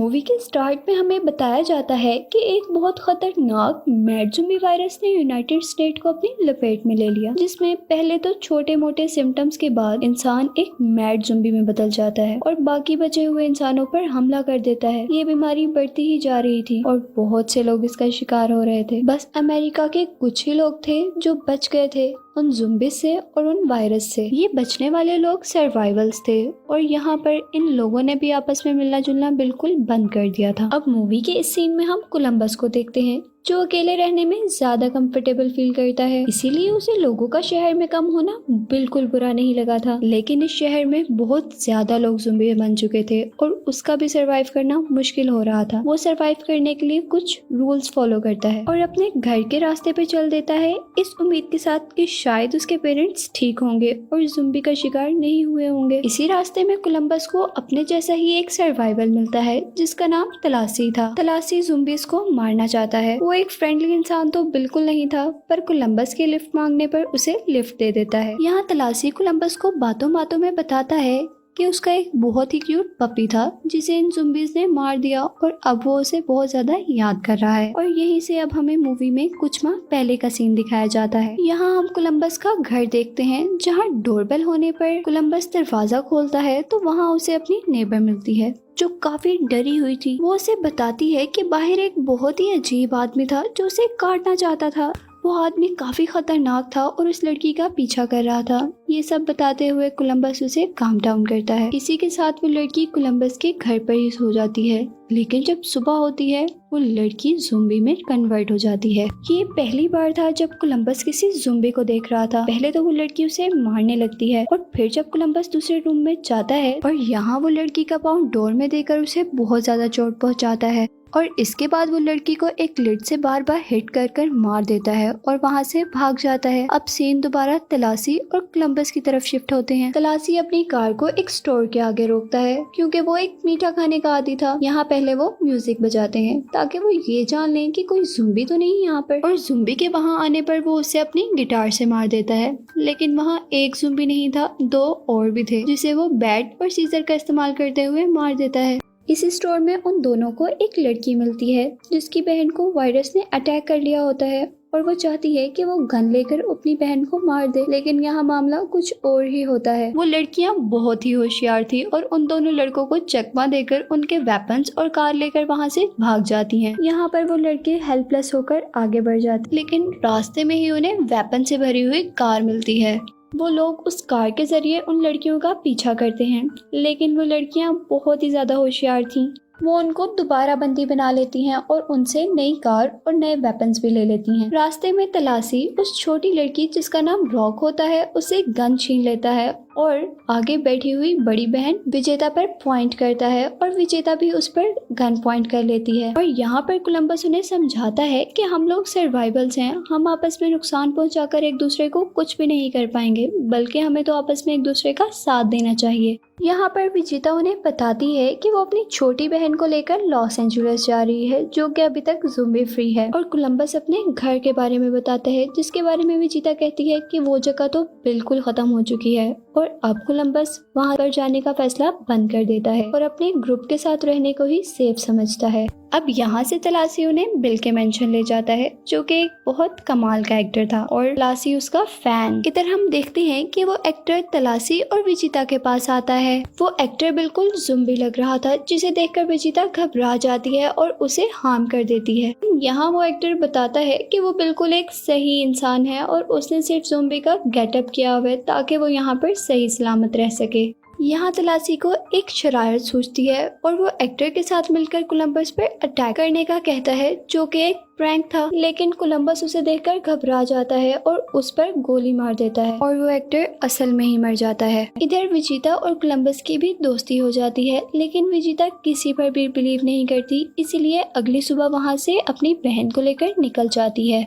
Movie के start में हमें बताया जाता है कि एक बहुत खतरनाक मैड ज़ॉम्बी वायरस ने यूनाइटेड स्टेट को अपनी लपेट में ले लिया, जिसमें पहले तो छोटे मोटे सिम्टम्स के बाद इंसान एक मैड ज़ॉम्बी में बदल जाता है और बाकी बचे हुए इंसानों पर हमला कर देता है। ये बीमारी बढ़ती ही जा रही थी और बहुत से लोग इसका शिकार हो रहे थे। बस अमेरिका के कुछ ही लोग थे जो बच गए थे उन ज़ॉम्बी से और उन वायरस से। ये बचने वाले लोग सर्वाइवल्स थे और यहाँ पर इन लोगों ने भी आपस में मिलना जुलना बिल्कुल बंद कर दिया था। अब मूवी के इस सीन में हम कोलंबस को देखते हैं जो अकेले रहने में ज्यादा कंफर्टेबल फील करता है, इसीलिए उसे लोगों का शहर में कम होना बिल्कुल बुरा नहीं लगा था। लेकिन इस शहर में बहुत ज्यादा लोग ज़ॉम्बी बन चुके थे और उसका भी सरवाइव करना मुश्किल हो रहा था। वो सरवाइव करने के लिए कुछ रूल्स फॉलो करता है और अपने घर के रास्ते पे चल देता है, इस उम्मीद के साथ कि शायद उसके पेरेंट्स ठीक होंगे और ज़ॉम्बी का शिकार नहीं हुए होंगे। इसी रास्ते में कोलंबस को अपने जैसा ही एक सर्वाइवल मिलता है जिसका नाम तलासी था। तलासी ज़ॉम्बीज़ को मारना चाहता है। वो एक फ्रेंडली इंसान तो बिल्कुल नहीं था, पर कोलंबस के लिफ्ट मांगने पर उसे लिफ्ट दे देता है। यहाँ तलासी कोलंबस को बातों बातों में बताता है कि उसका एक बहुत ही क्यूट पपी था जिसे इन ज़ॉम्बीज़ ने मार दिया और अब वो उसे बहुत ज्यादा याद कर रहा है। और यहीं से अब हमें मूवी में कुछ माह पहले का सीन दिखाया जाता है। यहाँ हम कोलंबस का घर देखते हैं जहाँ डोरबेल होने पर कोलंबस दरवाजा खोलता है तो वहाँ उसे अपनी नेबर मिलती है जो काफी डरी हुई थी। वो उसे बताती है कि बाहर एक बहुत ही अजीब आदमी था जो उसे काटना चाहता था। वो आदमी काफी खतरनाक था और उस लड़की का पीछा कर रहा था। ये सब बताते हुए कोलंबस उसे काम डाउन करता है। इसी के साथ वो लड़की कोलंबस के घर पर ही सो जाती है, लेकिन जब सुबह होती है वो लड़की ज़ॉम्बी में कन्वर्ट हो जाती है। ये पहली बार था जब कोलंबस किसी ज़ॉम्बी को देख रहा था। पहले तो वो लड़की उसे मारने लगती है और फिर जब कोलंबस दूसरे रूम में जाता है और यहाँ वो लड़की का पाँव डोर में देकर उसे बहुत ज्यादा चोट पहुँचाता है और इसके बाद वो लड़की को एक लिड से बार बार हिट कर कर मार देता है और वहाँ से भाग जाता है। अब सीन दोबारा तलासी और कोलंबस की तरफ शिफ्ट होते हैं। तलासी अपनी कार को एक स्टोर के आगे रोकता है क्योंकि वो एक मीठा खाने का आदी था। यहाँ पहले वो म्यूजिक बजाते हैं ताकि वो ये जान लें कि कोई ज़ॉम्बी तो नहीं यहाँ पर। और ज़ॉम्बी के वहाँ आने पर वो उसे अपनी गिटार से मार देता है, लेकिन वहाँ एक ज़ॉम्बी नहीं था, दो और भी थे जिसे वो बैट और सीजर का इस्तेमाल करते हुए मार देता है। इस स्टोर में उन दोनों को एक लड़की मिलती है जिसकी बहन को वायरस ने अटैक कर लिया होता है और वो चाहती है कि वो गन लेकर अपनी बहन को मार दे, लेकिन यहाँ मामला कुछ और ही होता है। वो लड़कियाँ बहुत ही होशियार थी और उन दोनों लड़कों को चकमा देकर उनके वेपन्स और कार लेकर वहाँ से भाग जाती हैं। यहाँ पर वो लड़के हेल्पलेस होकर आगे बढ़ जाते, लेकिन रास्ते में ही उन्हें वेपन से भरी हुई कार मिलती है। वो लोग उस कार के जरिए उन लड़कियों का पीछा करते हैं, लेकिन वो लड़कियां बहुत ही ज्यादा होशियार थीं। वो उनको दोबारा बंदी बना लेती हैं और उनसे नई कार और नए वेपन्स भी ले लेती हैं। रास्ते में तलासी उस छोटी लड़की जिसका नाम रॉक होता है उसे गन छीन लेता है और आगे बैठी हुई बड़ी बहन विजेता पर पॉइंट करता है और विजेता भी उस पर गन पॉइंट कर लेती है। और यहाँ पर कोलंबस उन्हें समझाता है कि हम लोग सर्वाइवल्स हैं, हम आपस में नुकसान पहुंचाकर एक दूसरे को कुछ भी नहीं कर पाएंगे, बल्कि हमें तो आपस में एक दूसरे का साथ देना चाहिए। यहाँ पर विजेता उन्हें बताती है कि वो अपनी छोटी बहन को लेकर लॉस एंजलिस जा रही है जो कि अभी तक ज़ॉम्बी फ्री है। और कोलंबस अपने घर के बारे में बताता है जिसके बारे में विजेता कहती है कि वो जगह तो बिल्कुल खत्म हो चुकी है और अब कोलंबस वहां पर जाने का फैसला बंद कर देता है और अपने ग्रुप के साथ रहने को ही सेफ समझता है। अब यहाँ से तलासी उन्हें बिल के मेंशन ले जाता है जो कि एक बहुत कमाल का एक्टर था और तलासी उसका फैन। इधर हम देखते हैं कि वो एक्टर तलासी और विजेता के पास आता है। वो एक्टर बिल्कुल ज़ॉम्बी लग रहा था जिसे देखकर विजेता घबरा जाती है और उसे हार्म कर देती है। यहाँ वो एक्टर बताता है कि वो बिल्कुल एक सही इंसान है और उसने सिर्फ ज़ॉम्बी का गेटअप किया हुआ है ताकि वो यहाँ पर सही सलामत रह सके। यहाँ तलासी को एक शरारत सूझती है और वो एक्टर के साथ मिलकर कोलंबस पर अटैक करने का कहता है जो कि एक प्रैंक था, लेकिन कोलंबस उसे देखकर घबरा जाता है और उस पर गोली मार देता है और वो एक्टर असल में ही मर जाता है। इधर विजेता और कोलंबस की भी दोस्ती हो जाती है, लेकिन विजेता किसी पर भी बिलीव नहीं करती, इसीलिए अगली सुबह वहाँ से अपनी बहन को लेकर निकल जाती है।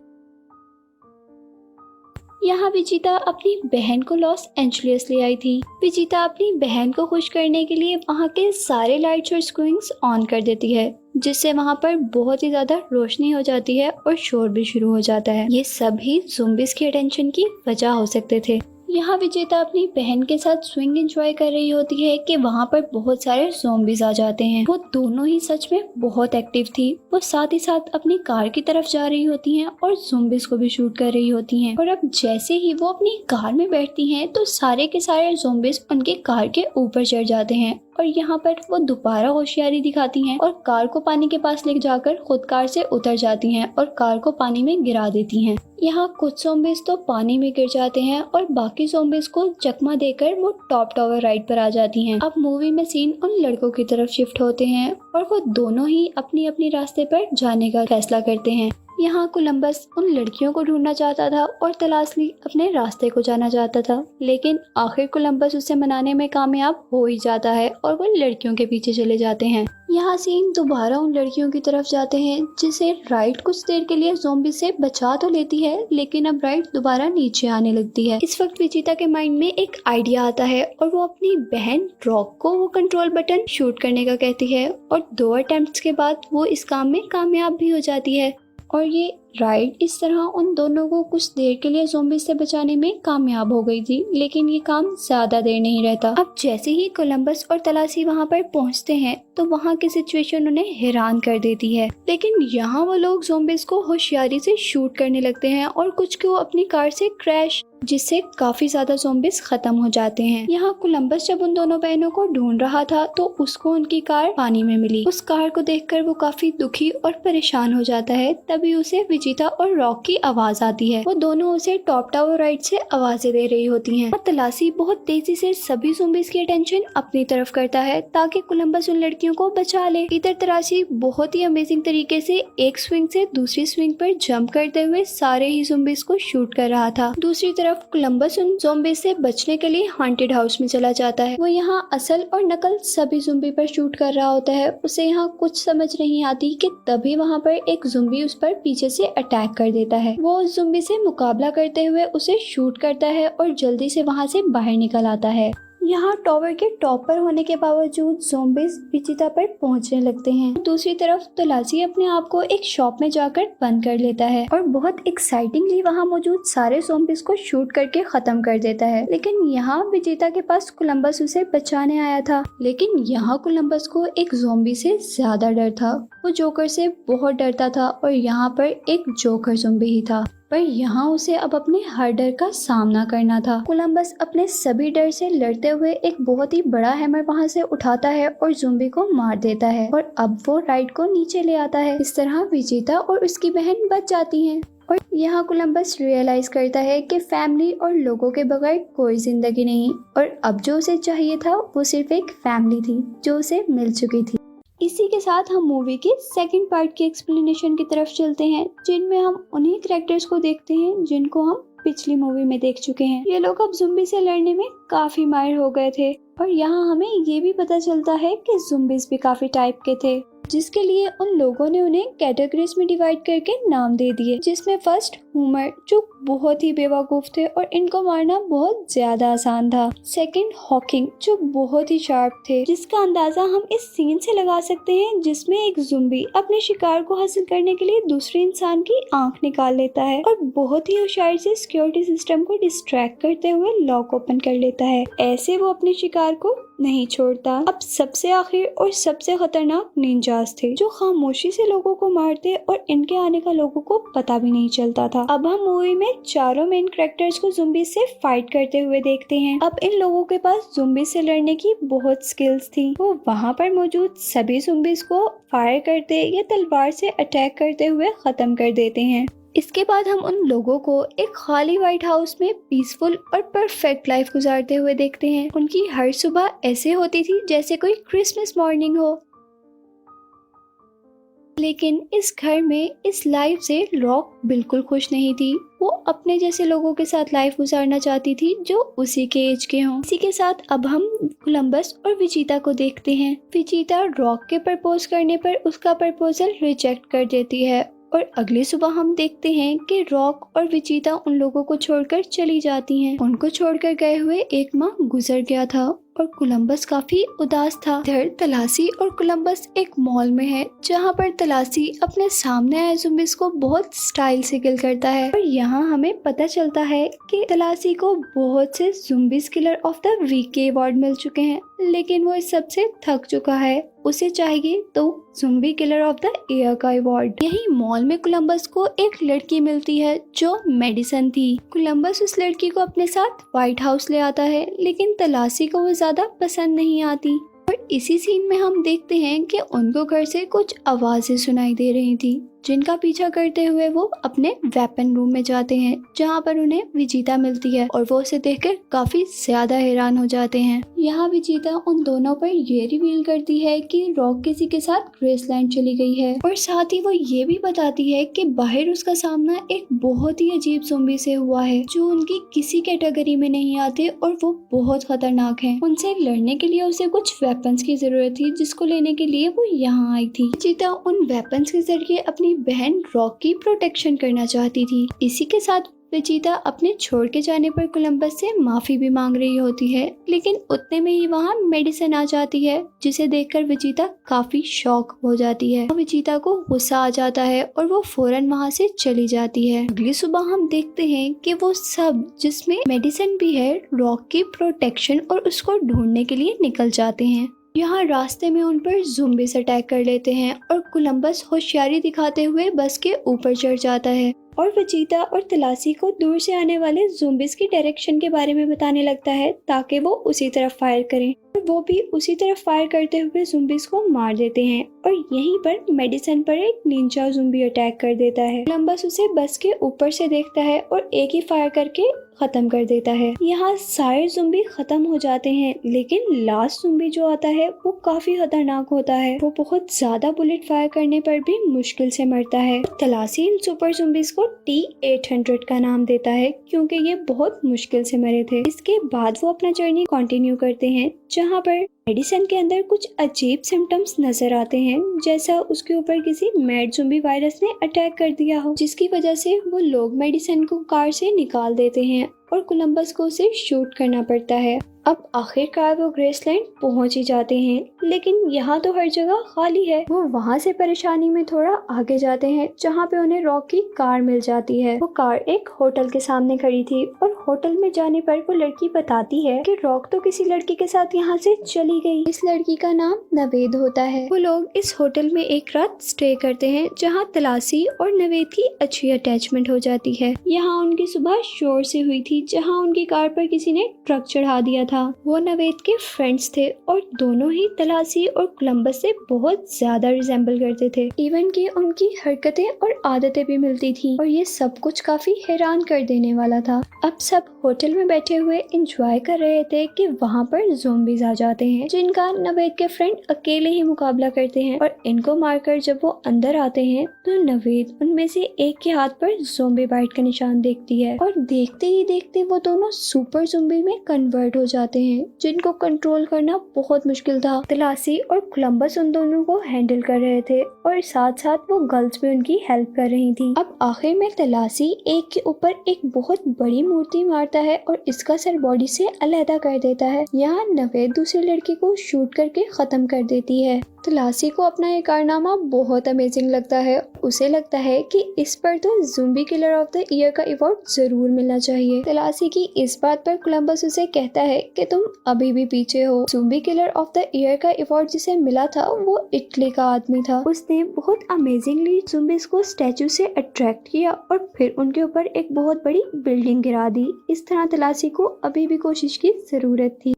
यहाँ विजेता अपनी बहन को लॉस एंजलिस ले आई थी। विजेता अपनी बहन को खुश करने के लिए वहाँ के सारे लाइट्स और स्क्रीन्स ऑन कर देती है जिससे वहाँ पर बहुत ही ज्यादा रोशनी हो जाती है और शोर भी शुरू हो जाता है। ये सभी ज़ॉम्बीज़ के अटेंशन की वजह हो सकते थे। यहाँ विजेता अपनी बहन के साथ स्विंग एंजॉय कर रही होती है कि वहाँ पर बहुत सारे ज़ॉम्बीज आ जाते हैं। वो दोनों ही सच में बहुत एक्टिव थी। वो साथ ही साथ अपनी कार की तरफ जा रही होती हैं और ज़ॉम्बीज को भी शूट कर रही होती हैं। और अब जैसे ही वो अपनी कार में बैठती हैं तो सारे के सारे ज़ॉम्बीज उनके कार के ऊपर चढ़ जाते हैं और यहाँ पर वो दोबारा होशियारी दिखाती हैं और कार को पानी के पास ले जाकर खुद कार से उतर जाती हैं और कार को पानी में गिरा देती हैं। यहाँ कुछ ज़ॉम्बीज तो पानी में गिर जाते हैं और बाकी ज़ॉम्बीज को चकमा देकर वो टॉप टावर राइड पर आ जाती हैं। अब मूवी में सीन उन लड़कों की तरफ शिफ्ट होते हैं और वो दोनों ही अपनी अपनी रास्ते पर जाने का फैसला करते हैं। यहाँ कोलंबस उन लड़कियों को ढूंढना चाहता था और तलाशली अपने रास्ते को जाना चाहता था, लेकिन आखिर कोलंबस उसे मनाने में कामयाब हो ही जाता है और वो लड़कियों के पीछे चले जाते हैं। यहाँ सीन दोबारा उन लड़कियों की तरफ जाते हैं जिसे राइड कुछ देर के लिए ज़ॉम्बी से बचा तो लेती है, लेकिन अब राइड दोबारा नीचे आने लगती है। इस वक्त विजेता के माइंड में एक आइडिया आता है और वो अपनी बहन रॉक को वो कंट्रोल बटन शूट करने का कहती है और 2 अटेम्प्ट्स के बाद वो इस काम में कामयाब भी हो जाती है और ये राइड इस तरह उन दोनों को कुछ देर के लिए ज़ॉम्बी से बचाने में कामयाब हो गई थी, लेकिन ये काम ज्यादा देर नहीं रहता। अब जैसे ही कोलंबस और तलाशी वहाँ पर पहुँचते हैं तो वहाँ की सिचुएशन उन्हें हैरान कर देती है, लेकिन यहाँ वो लोग ज़ॉम्बीज को होशियारी से शूट करने लगते हैं और कुछ को अपनी कार से क्रैश, जिससे काफी ज्यादा ज़ॉम्बीज खत्म हो जाते हैं। यहाँ कोलंबस जब उन दोनों बहनों को ढूंढ रहा था तो उसको उनकी कार पानी में मिली। उस कार को देखकर वो काफी दुखी और परेशान हो जाता है। तभी उसे विजेता और रॉक की आवाज आती है। वो दोनों उसे टॉप टावर राइड से आवाजें दे रही होती हैं और तलाशी बहुत तेजी से सभी ज़ॉम्बीज की अटेंशन अपनी तरफ करता है ताकि कोलंबस उन लड़कियों को बचा ले। इधर तलाशी बहुत ही अमेजिंग तरीके से एक स्विंग से दूसरी स्विंग पर जंप करते हुए सारे ही ज़ॉम्बीज को शूट कर रहा था। दूसरी तरफ कोलंबस उन ज़ॉम्बीज से बचने के लिए हॉन्टेड हाउस में चला जाता है। वो यहाँ असल और नकल सभी ज़ॉम्बी पर शूट कर रहा होता है। उसे यहाँ कुछ समझ नहीं आती कि तभी वहाँ पर एक ज़ॉम्बी उस पर पीछे से अटैक कर देता है। वो उस ज़ॉम्बी से मुकाबला करते हुए उसे शूट करता है और जल्दी से वहाँ से बाहर निकल आता है। यहाँ टावर के टॉप पर होने के बावजूद ज़ॉम्बीज विजेता पर पहुंचने लगते हैं। दूसरी तरफ तलाशी अपने आप को एक शॉप में जाकर बंद कर लेता है और बहुत एक्साइटिंगली वहाँ मौजूद सारे ज़ॉम्बीज को शूट करके खत्म कर देता है। लेकिन यहाँ विजेता के पास कोलंबस उसे बचाने आया था, लेकिन यहाँ कोलंबस को एक ज़ॉम्बी से ज्यादा डर था। वो जोकर से बहुत डरता था और यहाँ पर एक जोकर ज़ॉम्बी ही था, पर यहाँ उसे अब अपने हर डर का सामना करना था। कोलंबस अपने सभी डर से लड़ते हुए एक बहुत ही बड़ा हैमर वहाँ से उठाता है और ज़ॉम्बी को मार देता है और अब वो राइड को नीचे ले आता है। इस तरह विजेता और उसकी बहन बच जाती हैं। और यहाँ कोलंबस रियलाइज करता है कि फैमिली और लोगों के बगैर कोई जिंदगी नहीं और अब जो उसे चाहिए था वो सिर्फ एक फैमिली थी जो उसे मिल चुकी थी। इसी के साथ हम मूवी के सेकंड पार्ट की एक्सप्लेनेशन की तरफ चलते हैं, जिनमें हम उन्हीं कैरेक्टर्स को देखते हैं जिनको हम पिछली मूवी में देख चुके हैं। ये लोग अब ज़ॉम्बी से लड़ने में काफी माहिर हो गए थे और यहाँ हमें ये भी पता चलता है कि ज़ॉम्बीज भी काफी टाइप के थे, जिसके लिए उन लोगों ने उन्हें कैटेगरीज में डिवाइड करके नाम दे दिए, जिसमें फर्स्ट ह्यूमर जो बहुत ही बेवकूफ थे और इनको मारना बहुत ज्यादा आसान था। सेकंड हॉकिंग जो बहुत ही शार्प थे, जिसका अंदाजा हम इस सीन से लगा सकते हैं जिसमें एक ज़ॉम्बी अपने शिकार को हासिल करने के लिए दूसरे इंसान की आंख निकाल लेता है और बहुत ही होशियारी से सिक्योरिटी सिस्टम को डिस्ट्रैक्ट करते हुए लॉक ओपन कर लेता है। ऐसे वो अपने शिकार को नहीं छोड़ता। अब सबसे आखिर और सबसे खतरनाक निंजास थे जो खामोशी से लोगों को मारते और इनके आने का लोगों को पता भी नहीं चलता था। अब हम मूवी में चारों मेन कैरेक्टर्स को ज़ॉम्बी से फाइट करते हुए देखते हैं। अब इन लोगों के पास ज़ॉम्बी से लड़ने की बहुत स्किल्स थी। वो वहाँ पर मौजूद सभी ज़ॉम्बीज को फायर करते या तलवार से अटैक करते हुए खत्म कर देते हैं। इसके बाद हम उन लोगों को एक खाली व्हाइट हाउस में पीसफुल और परफेक्ट लाइफ गुजारते हुए देखते हैं। उनकी हर सुबह ऐसे होती थी जैसे कोई क्रिसमस मॉर्निंग हो। लेकिन इस घर में इस लाइफ से रॉक बिल्कुल खुश नहीं थी। वो अपने जैसे लोगों के साथ लाइफ गुजारना चाहती थी जो उसी के एज के हों। इसी के साथ अब हम कोलंबस और विजेता को देखते हैं। विजेता रॉक के प्रपोज करने पर उसका प्रपोजल रिजेक्ट कर देती है और अगली सुबह हम देखते हैं कि रॉक और विजेता उन लोगों को छोड़कर चली जाती हैं। उनको छोड़कर गए हुए एक माह गुजर गया था और कोलंबस काफी उदास था। इधर तलासी और कोलंबस एक मॉल में है जहाँ पर तलासी अपने सामने आए ज़ुम्बीज़ को बहुत स्टाइल से किल करता है। और यहाँ हमें पता चलता है कि तलासी को बहुत से ज़ुम्बीज़ किलर ऑफ द वीक के अवार्ड मिल चुके हैं, लेकिन वो इस सब से थक चुका है। उसे चाहिए तो ज़ुम्बी किलर ऑफ द ईयर का अवार्ड। यही मॉल में कोलंबस को एक लड़की मिलती है जो मेडिसन थी। कोलंबस उस लड़की को अपने साथ व्हाइट हाउस ले आता है, लेकिन तलासी को वो ज्यादा पसंद नहीं आती। और इसी सीन में हम देखते हैं कि उनको घर से कुछ आवाजें सुनाई दे रही थी, जिनका पीछा करते हुए वो अपने वेपन रूम में जाते हैं, जहां पर उन्हें विजिता मिलती है और वो उसे देखकर काफी ज्यादा हैरान हो जाते हैं। यहाँ विजिता उन दोनों पर ये रिवील करती है कि रॉक किसी के साथ ग्रेसलैंड चली गई है, और साथ ही वो ये भी बताती है कि बाहर उसका सामना एक बहुत ही अजीब ज़ॉम्बी से हुआ है जो उनकी किसी कैटेगरी में नहीं आते और वो बहुत खतरनाक है। उनसे लड़ने के लिए उसे कुछ वेपन्स की जरूरत थी, जिसको लेने के लिए वो यहाँ आई थी। विजिता उन वेपन्स के जरिए अपनी बहन रॉक की प्रोटेक्शन करना चाहती थी। इसी के साथ विजिता अपने छोड़ के जाने पर कोलंबस से माफी भी मांग रही होती है, लेकिन उतने में ही वहाँ मेडिसन आ जाती है, जिसे देखकर विजिता काफी शॉक हो जाती है। विजिता को गुस्सा आ जाता है और वो फौरन वहाँ से चली जाती है। अगली सुबह हम देखते हैं कि वो सब, जिसमें मेडिसन भी है, रॉक की प्रोटेक्शन और उसको ढूंढने के लिए निकल जाते हैं। यहाँ रास्ते में उन पर ज़ुम्बीज़ अटैक कर लेते हैं और कोलंबस होशियारी दिखाते हुए बस के ऊपर चढ़ जाता है और विजिता और तलासी को दूर से आने वाले ज़ुम्बीज़ की डायरेक्शन के बारे में बताने लगता है ताकि वो उसी तरफ फायर करें। और वो भी उसी तरफ फायर करते हुए ज़ुम्बीज़ को मार देते हैं और यहीं पर मेडिसन पर एक निंजा ज़ुम्बी अटैक कर देता है। कोलंबस उसे बस के ऊपर से देखता है और एक ही फायर करके खत्म कर देता है। यहाँ सारे ज़ुम्बी खत्म हो जाते हैं, लेकिन लास्ट ज़ुम्बी जो आता है वो काफी खतरनाक होता है। वो बहुत ज्यादा बुलेट फायर करने पर भी मुश्किल से मरता है। तलासी इन सुपर ज़ुम्बीज़ को T-800 का नाम देता है क्योंकि ये बहुत मुश्किल से मरे थे। इसके बाद वो अपना जर्नी कंटिन्यू करते हैं, जहाँ पर मेडिसन के अंदर कुछ अजीब सिम्टम्स नजर आते हैं, जैसा उसके ऊपर किसी मैड ज़ुम्बी वायरस ने अटैक कर दिया हो, जिसकी वजह से वो लोग मेडिसन को कार से निकाल देते हैं और कोलंबस को उसे शूट करना पड़ता है। अब आखिरकार वो ग्रेसलैंड पहुंच ही जाते हैं, लेकिन यहाँ तो हर जगह खाली है। वो वहाँ से परेशानी में थोड़ा आगे जाते हैं, जहाँ पे उन्हें रॉक की कार मिल जाती है। वो कार एक होटल के सामने खड़ी थी और होटल में जाने पर वो लड़की बताती है कि रॉक तो किसी लड़की के साथ यहाँ से चली गई। इस लड़की का नाम नवेद होता है। वो लोग इस होटल में एक रात स्टे करते हैं, जहाँ तलासी और नवेद की अच्छी अटैचमेंट हो जाती है। यहाँ उनकी सुबह शोर से हुई थी, जहाँ उनकी कार पर किसी ने ट्रक चढ़ा दिया था। वो नवेद के फ्रेंड्स थे और दोनों ही तलासी और कोलंबस से बहुत ज्यादा रिजेंबल करते थे। इवन कि उनकी हरकतें और आदतें भी मिलती थी और ये सब कुछ काफी हैरान कर देने वाला था। अब सब होटल में बैठे हुए एंजॉय कर रहे थे कि वहाँ पर ज़ॉम्बीज़ आ जाते हैं, जिनका नवेद के फ्रेंड अकेले ही मुकाबला करते हैं और इनको मारकर जब वो अंदर आते हैं तो नवेद उनमें से एक के हाथ पर ज़ॉम्बी बाइट का निशान देखती है और देखते ही देखते वो दोनों सुपर ज़ॉम्बी में कन्वर्ट हो जाते हैं, जिनको कंट्रोल करना बहुत मुश्किल था। तलासी और कोलंबस उन दोनों को हैंडल कर रहे थे और साथ साथ वो गर्ल्स भी उनकी हेल्प कर रही थी। अब आखिर में तलासी एक के ऊपर एक बहुत बड़ी मूर्ति मारता है और इसका सर बॉडी से अलग कर देता है। यहाँ नवेद दूसरे लड़के को शूट करके खत्म कर देती है। तलासी को अपना ये कारनामा बहुत अमेजिंग लगता है। उसे लगता है कि इस पर तो ज़ुम्बी किलर ऑफ द ईयर का अवार्ड जरूर मिलना चाहिए। तलासी की इस बात पर कोलंबस उसे कहता है कि तुम अभी भी पीछे हो। ज़ुम्बी किलर ऑफ द ईयर का अवार्ड जिसे मिला था वो इटली का आदमी था। उसने बहुत अमेजिंगली ज़ुम्बीज़ को स्टैचू से अट्रैक्ट किया और फिर उनके ऊपर एक बहुत बड़ी बिल्डिंग गिरा दी। इस तरह तलासी को अभी भी कोशिश की जरूरत थी।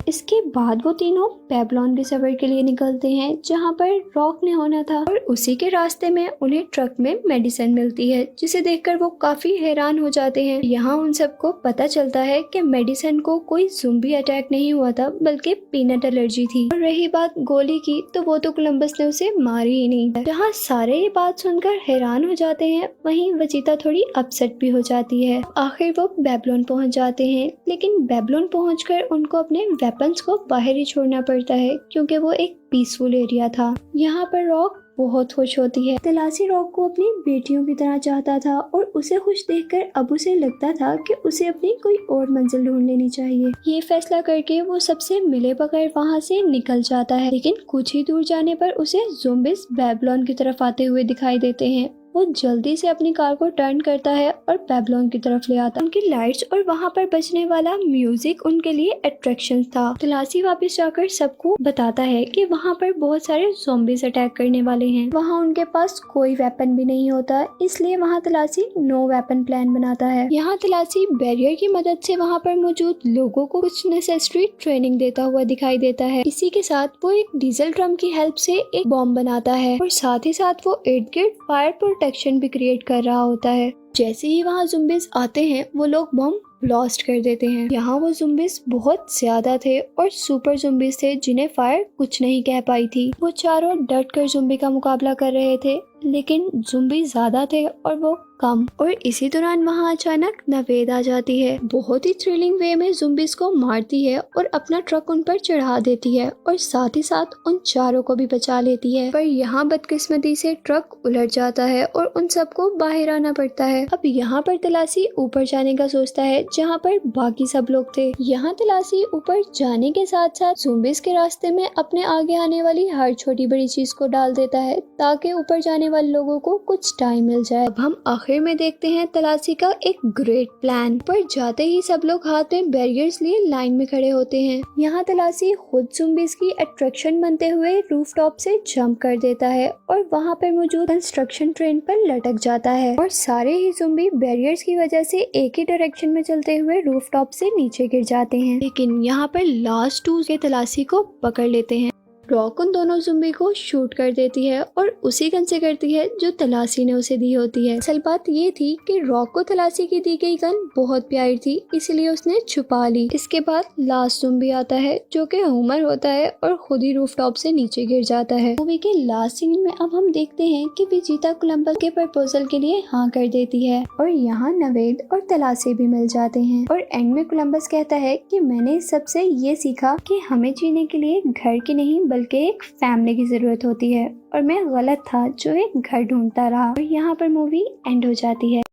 इसके बाद वो तीनों बेबीलोन के सफर के लिए निकलते हैं, जहाँ पर रॉक ने होना था और उसी के रास्ते में उन्हें ट्रक में मेडिसिन मिलती है, जिसे देखकर वो काफी हैरान हो जाते हैं। यहाँ उन सबको पता चलता है कि मेडिसिन को कोई ज़ुम्बी अटैक नहीं हुआ था, बल्कि पीनट एलर्जी थी। और रही बात गोली की, तो वो तो कोलंबस ने उसे मारी ही नहीं। जहाँ सारे ये बात सुनकर हैरान हो जाते हैं, वहीं विजिता थोड़ी अपसेट भी हो जाती है। आखिर वो बेबीलोन पहुँच जाते हैं, लेकिन बेबीलोन पहुँचकर उनको अपने वेपन्स को बाहर ही छोड़ना पड़ता है, क्योंकि वो एक पीसफुल एरिया था। यहाँ पर रॉक बहुत खुश होती है। तलाशी रॉक को अपनी बेटियों की तरह चाहता था और उसे खुश देखकर अब उसे लगता था कि उसे अपनी कोई और मंजिल ढूंढ लेनी चाहिए। ये फैसला करके वो सबसे मिले बगैर वहाँ से निकल जाता है, लेकिन कुछ ही दूर जाने पर उसे ज़ोंबीज बेबीलोन की तरफ आते हुए दिखाई देते हैं। वो जल्दी से अपनी कार को टर्न करता है और बेबीलोन की तरफ ले आता है। उनकी लाइट्स और वहाँ पर बजने वाला म्यूजिक उनके लिए अट्रैक्शन था। तलाशी वापस जाकर सबको बताता है कि वहाँ पर बहुत सारे ज़ॉम्बीज अटैक करने वाले हैं। वहाँ उनके पास कोई वेपन भी नहीं होता, इसलिए वहाँ तलाशी नो वेपन प्लान बनाता है। यहाँ तलाशी बैरियर की मदद से वहाँ पर मौजूद लोगों को कुछ नेसेसरी ट्रेनिंग देता हुआ दिखाई देता है। इसी के साथ वो एक डीजल ड्रम की हेल्प से एक बॉम्ब बनाता है और साथ ही साथ वो इर्द गिर्द फायर प्रोटेक्शन भी क्रिएट कर रहा होता है। जैसे ही वहाँ ज़ॉम्बीज आते हैं वो लोग बॉम्ब ब्लास्ट कर देते हैं। यहाँ वो ज़ॉम्बीज बहुत ज्यादा थे और सुपर ज़ॉम्बीज थे जिन्हें फायर कुछ नहीं कह पाई थी। वो चारों डट कर ज़ॉम्बी का मुकाबला कर रहे थे, लेकिन ज़ॉम्बी ज्यादा थे और वो कम। और इसी दौरान वहाँ अचानक नवेद आ जाती है, बहुत ही थ्रिलिंग वे में ज़ॉम्बीज को मारती है और अपना ट्रक उन पर चढ़ा देती है और साथ ही साथ उन चारों को भी बचा लेती है। पर यहाँ बदकिस्मती से ट्रक उलट जाता है और उन सबको बाहर आना पड़ता है। अब यहाँ पर तलाशी ऊपर जाने का सोचता है जहाँ पर बाकी सब लोग थे। यहाँ तलाशी ऊपर जाने के साथ साथ ज़ॉम्बीज के रास्ते में अपने आगे आने वाली हर छोटी बड़ी चीज को डाल देता है ताकि ऊपर जाने वाले लोगों को कुछ टाइम मिल जाए। अब हम आखिर में देखते हैं तलाशी का एक ग्रेट प्लान। पर जाते ही सब लोग हाथ में बैरियर्स लिए लाइन में खड़े होते हैं। यहाँ तलाशी खुद ज़ॉम्बीज की अट्रैक्शन बनते हुए रूफटॉप से जंप कर देता है और वहाँ पर मौजूद कंस्ट्रक्शन ट्रेन पर लटक जाता है और सारे ही ज़ॉम्बी बैरियर्स की वजह से एक ही डायरेक्शन में चलते हुए रूफटॉप से नीचे गिर जाते हैं। लेकिन यहाँ पर लास्ट टू के तलाशी को पकड़ लेते हैं। रॉक उन दोनों ज़ॉम्बी को शूट कर देती है और उसी गन से करती है जो तलाशी ने उसे दी होती है। असल बात ये थी कि रॉक को तलाशी की दी गई गन बहुत प्यारी थी, इसलिए उसने छुपा ली। इसके बाद लास्ट ज़ॉम्बी आता है जो कि उमर होता है और खुद ही रूफटॉप से नीचे गिर जाता है। मूवी के लास्ट सीन में अब हम देखते हैं कि विजेता कोलंबस के प्रपोजल के लिए हाँ कर देती है और यहाँ नवेद और तलाशी भी मिल जाते हैं। और एंड में कोलंबस कहता है कि मैंने इस सबसे ये सीखा कि हमें जीने के लिए घर की नहीं बल्कि एक फैमिली की जरूरत होती है और मैं गलत था जो एक घर ढूंढता रहा। और यहाँ पर मूवी एंड हो जाती है।